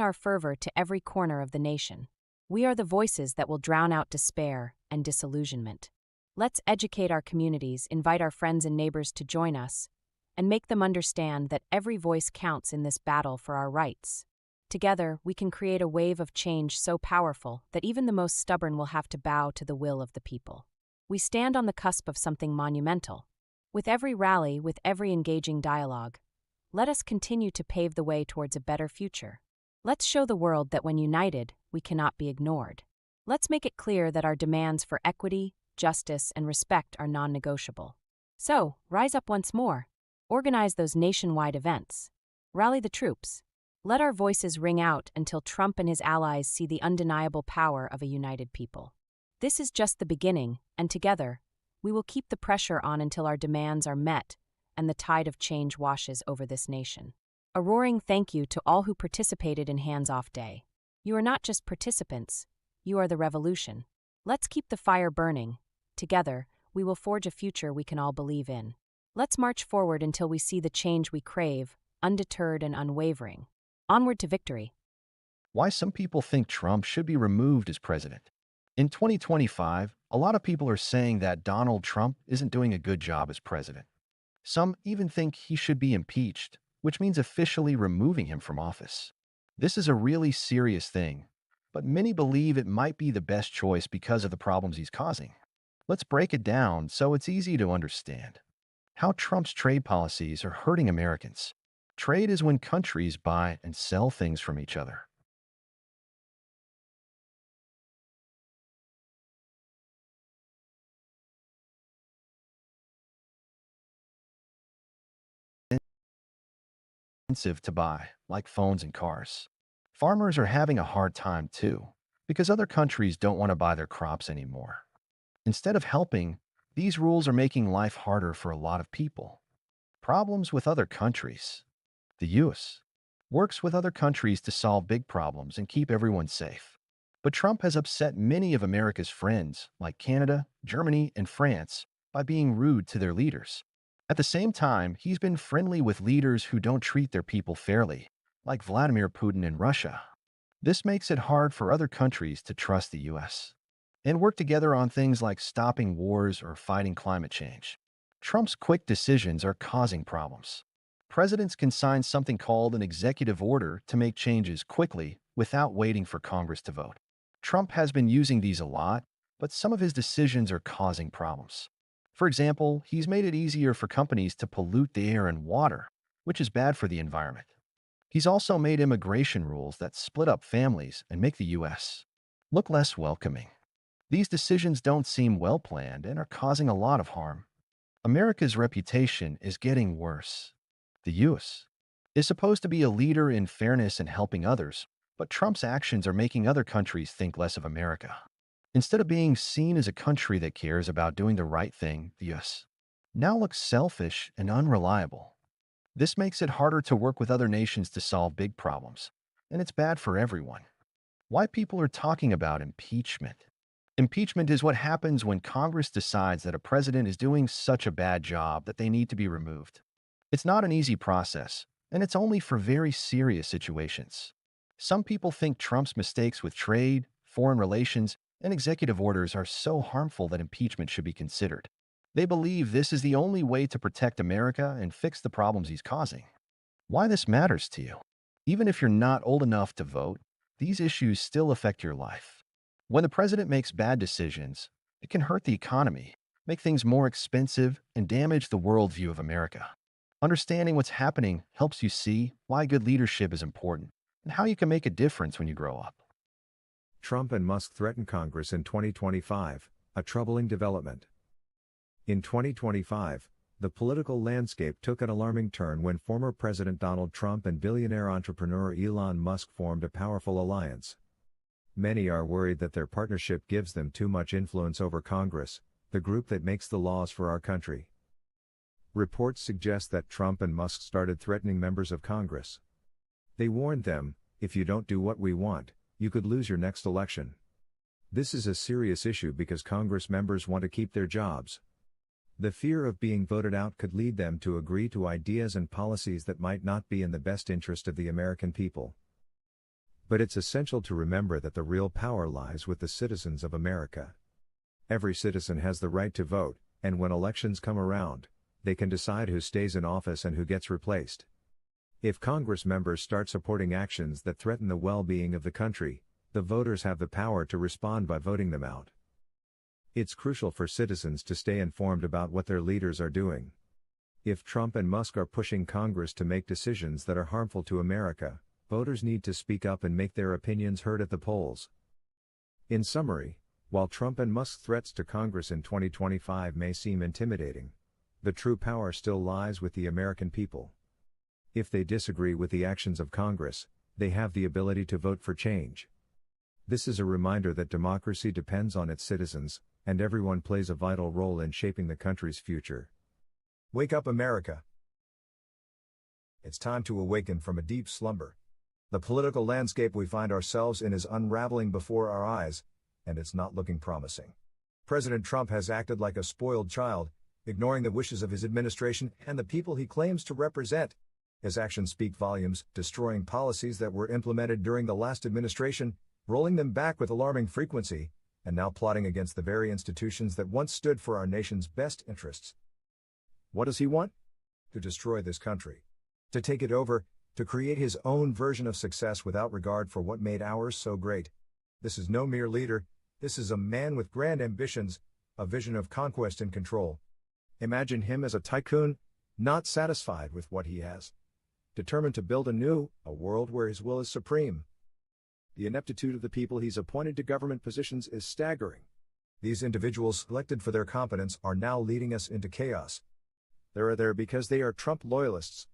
our fervor to every corner of the nation. We are the voices that will drown out despair and disillusionment. Let's educate our communities, invite our friends and neighbors to join us, and make them understand that every voice counts in this battle for our rights. Together, we can create a wave of change so powerful that even the most stubborn will have to bow to the will of the people. We stand on the cusp of something monumental. With every rally, with every engaging dialogue, let us continue to pave the way towards a better future. Let's show the world that when united, we cannot be ignored. Let's make it clear that our demands for equity, justice, and respect are non-negotiable. So, rise up once more. Organize those nationwide events. Rally the troops. Let our voices ring out until Trump and his allies see the undeniable power of a united people. This is just the beginning, and together, we will keep the pressure on until our demands are met and the tide of change washes over this nation. A roaring thank you to all who participated in Hands Off Day. You are not just participants, you are the revolution. Let's keep the fire burning. Together, we will forge a future we can all believe in. Let's march forward until we see the change we crave, undeterred and unwavering. Onward to victory. Why some people think Trump should be removed as president. In 2025, a lot of people are saying that Donald Trump isn't doing a good job as president. Some even think he should be impeached, which means officially removing him from office. This is a really serious thing, but many believe it might be the best choice because of the problems he's causing. Let's break it down so it's easy to understand. How Trump's trade policies are hurting Americans. Trade is when countries buy and sell things from each other. Expensive to buy, like phones and cars. Farmers are having a hard time too, because other countries don't want to buy their crops anymore. Instead of helping, these rules are making life harder for a lot of people. Problems with other countries. The U.S. works with other countries to solve big problems and keep everyone safe. But Trump has upset many of America's friends, like Canada, Germany, and France, by being rude to their leaders. At the same time, he's been friendly with leaders who don't treat their people fairly, like Vladimir Putin in Russia. This makes it hard for other countries to trust the U.S. and work together on things like stopping wars or fighting climate change. Trump's quick decisions are causing problems. Presidents can sign something called an executive order to make changes quickly without waiting for Congress to vote. Trump has been using these a lot, but some of his decisions are causing problems. For example, he's made it easier for companies to pollute the air and water, which is bad for the environment. He's also made immigration rules that split up families and make the U.S. look less welcoming. These decisions don't seem well planned and are causing a lot of harm. America's reputation is getting worse. The U.S. is supposed to be a leader in fairness and helping others, but Trump's actions are making other countries think less of America. Instead of being seen as a country that cares about doing the right thing, the U.S. now looks selfish and unreliable. This makes it harder to work with other nations to solve big problems, and it's bad for everyone. Why people are talking about impeachment. Impeachment is what happens when Congress decides that a president is doing such a bad job that they need to be removed. It's not an easy process, and it's only for very serious situations. Some people think Trump's mistakes with trade, foreign relations, and executive orders are so harmful that impeachment should be considered. They believe this is the only way to protect America and fix the problems he's causing. Why this matters to you. Even if you're not old enough to vote, these issues still affect your life. When the president makes bad decisions, it can hurt the economy, make things more expensive, and damage the worldview of America. Understanding what's happening helps you see why good leadership is important and how you can make a difference when you grow up. Trump and Musk threaten Congress in 2025, a troubling development. In 2025, the political landscape took an alarming turn when former President Donald Trump and billionaire entrepreneur Elon Musk formed a powerful alliance. Many are worried that their partnership gives them too much influence over Congress, the group that makes the laws for our country. Reports suggest that Trump and Musk started threatening members of Congress. They warned them, "If you don't do what we want, you could lose your next election." This is a serious issue because Congress members want to keep their jobs. The fear of being voted out could lead them to agree to ideas and policies that might not be in the best interest of the American people. But it's essential to remember that the real power lies with the citizens of America. Every citizen has the right to vote, and when elections come around, they can decide who stays in office and who gets replaced. If Congress members start supporting actions that threaten the well-being of the country, the voters have the power to respond by voting them out. It's crucial for citizens to stay informed about what their leaders are doing. If Trump and Musk are pushing Congress to make decisions that are harmful to America, voters need to speak up and make their opinions heard at the polls. In summary, while Trump and Musk's threats to Congress in 2025 may seem intimidating, the true power still lies with the American people. If they disagree with the actions of Congress, they have the ability to vote for change. This is a reminder that democracy depends on its citizens, and everyone plays a vital role in shaping the country's future. Wake up, America! It's time to awaken from a deep slumber. The political landscape we find ourselves in is unraveling before our eyes, and it's not looking promising. President Trump has acted like a spoiled child, ignoring the wishes of his administration and the people he claims to represent. His actions speak volumes, destroying policies that were implemented during the last administration, rolling them back with alarming frequency, and now plotting against the very institutions that once stood for our nation's best interests. What does he want? To destroy this country. To take it over, to create his own version of success without regard for what made ours so great. This is no mere leader, this is a man with grand ambitions, a vision of conquest and control. Imagine him as a tycoon, not satisfied with what he has. Determined to build a world where his will is supreme. The ineptitude of the people he's appointed to government positions is staggering. These individuals, elected for their competence, are now leading us into chaos. They are there because they are Trump loyalists.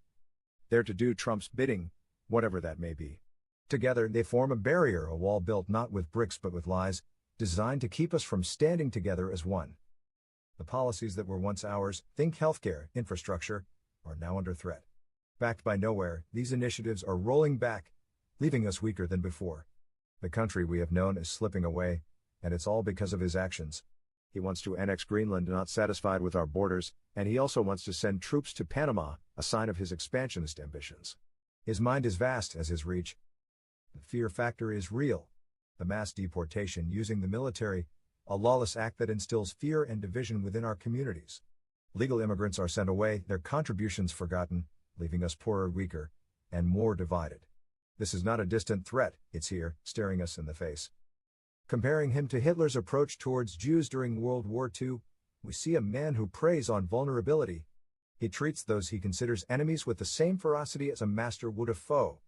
There to do Trump's bidding, whatever that may be. Together, they form a barrier, a wall built not with bricks but with lies, designed to keep us from standing together as one. The policies that were once ours, think healthcare, infrastructure, are now under threat. Backed by nowhere, these initiatives are rolling back, leaving us weaker than before. The country we have known is slipping away, and it's all because of his actions. He wants to annex Greenland, not satisfied with our borders, and he also wants to send troops to Panama, a sign of his expansionist ambitions. His mind is vast as his reach. The fear factor is real. The mass deportation using the military, a lawless act that instills fear and division within our communities. Legal immigrants are sent away, their contributions forgotten, leaving us poorer, weaker, and more divided. This is not a distant threat, it's here, staring us in the face. Comparing him to Hitler's approach towards Jews during World War II, we see a man who preys on vulnerability. He treats those he considers enemies with the same ferocity as a master would a foe.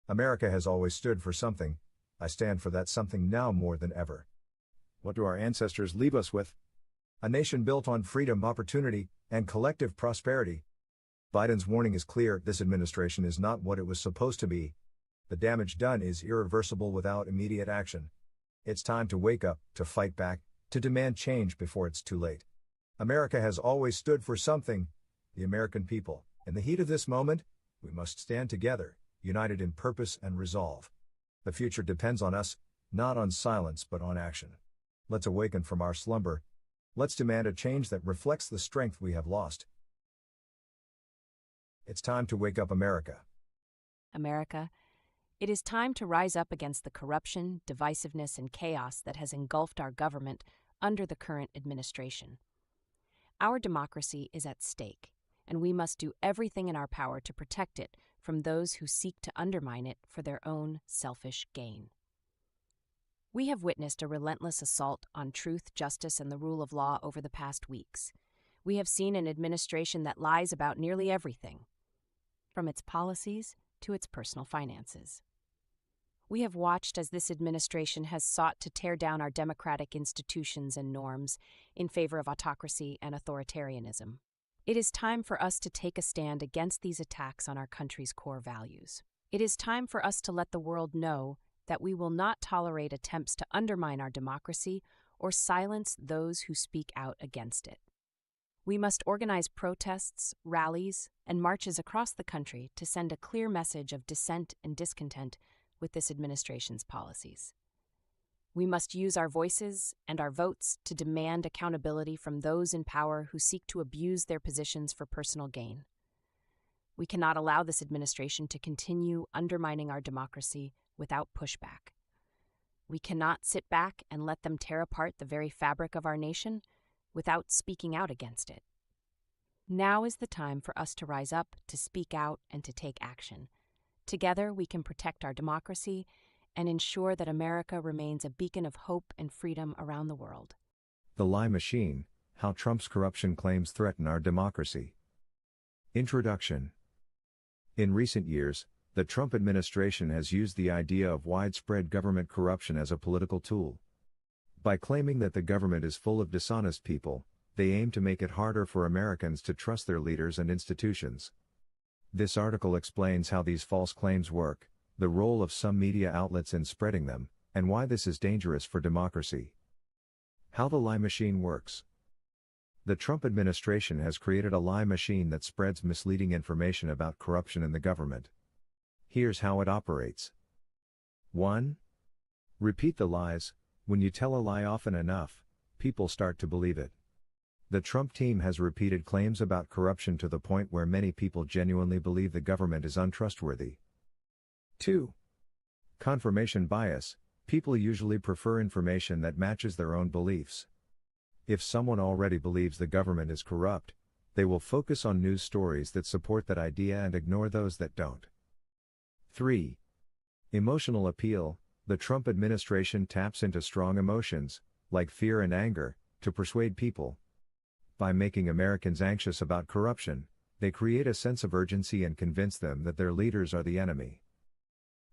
America has always stood for something. I stand for that something now more than ever. What do our ancestors leave us with? A nation built on freedom, opportunity, and collective prosperity. Biden's warning is clear: this administration is not what it was supposed to be. The damage done is irreversible without immediate action. It's time to wake up, to fight back, to demand change before it's too late. America has always stood for something, the American people. In the heat of this moment, we must stand together, united in purpose and resolve. The future depends on us, not on silence but on action. Let's awaken from our slumber. Let's demand a change that reflects the strength we have lost. It's time to wake up, America. America, it is time to rise up against the corruption, divisiveness, and chaos that has engulfed our government under the current administration. Our democracy is at stake, and we must do everything in our power to protect it from those who seek to undermine it for their own selfish gain. We have witnessed a relentless assault on truth, justice, and the rule of law over the past weeks. We have seen an administration that lies about nearly everything, from its policies to its personal finances. We have watched as this administration has sought to tear down our democratic institutions and norms in favor of autocracy and authoritarianism. It is time for us to take a stand against these attacks on our country's core values. It is time for us to let the world know that we will not tolerate attempts to undermine our democracy or silence those who speak out against it. We must organize protests, rallies, and marches across the country to send a clear message of dissent and discontent with this administration's policies. We must use our voices and our votes to demand accountability from those in power who seek to abuse their positions for personal gain. We cannot allow this administration to continue undermining our democracy without pushback. We cannot sit back and let them tear apart the very fabric of our nation without speaking out against it. Now is the time for us to rise up, to speak out, and to take action. Together, we can protect our democracy and ensure that America remains a beacon of hope and freedom around the world. The Lie Machine: How Trump's Corruption Claims Threaten Our Democracy. Introduction. In recent years, the Trump administration has used the idea of widespread government corruption as a political tool. By claiming that the government is full of dishonest people, they aim to make it harder for Americans to trust their leaders and institutions. This article explains how these false claims work, the role of some media outlets in spreading them, and why this is dangerous for democracy. How the lie machine works. The Trump administration has created a lie machine that spreads misleading information about corruption in the government. Here's how it operates. 1. Repeat the lies. When you tell a lie often enough, people start to believe it. The Trump team has repeated claims about corruption to the point where many people genuinely believe the government is untrustworthy. 2. Confirmation bias. People usually prefer information that matches their own beliefs. If someone already believes the government is corrupt, they will focus on news stories that support that idea and ignore those that don't. 3. Emotional appeal. The Trump administration taps into strong emotions, like fear and anger, to persuade people. By making Americans anxious about corruption, they create a sense of urgency and convince them that their leaders are the enemy.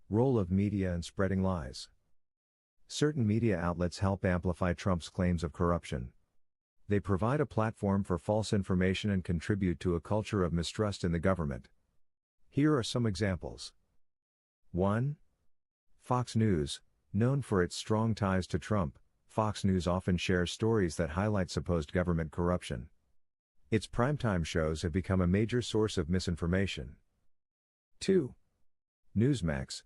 Role of media in spreading lies. Certain media outlets help amplify Trump's claims of corruption. They provide a platform for false information and contribute to a culture of mistrust in the government. Here are some examples. 1. Fox News. Known for its strong ties to Trump, Fox News often shares stories that highlight supposed government corruption. Its primetime shows have become a major source of misinformation. 2. Newsmax.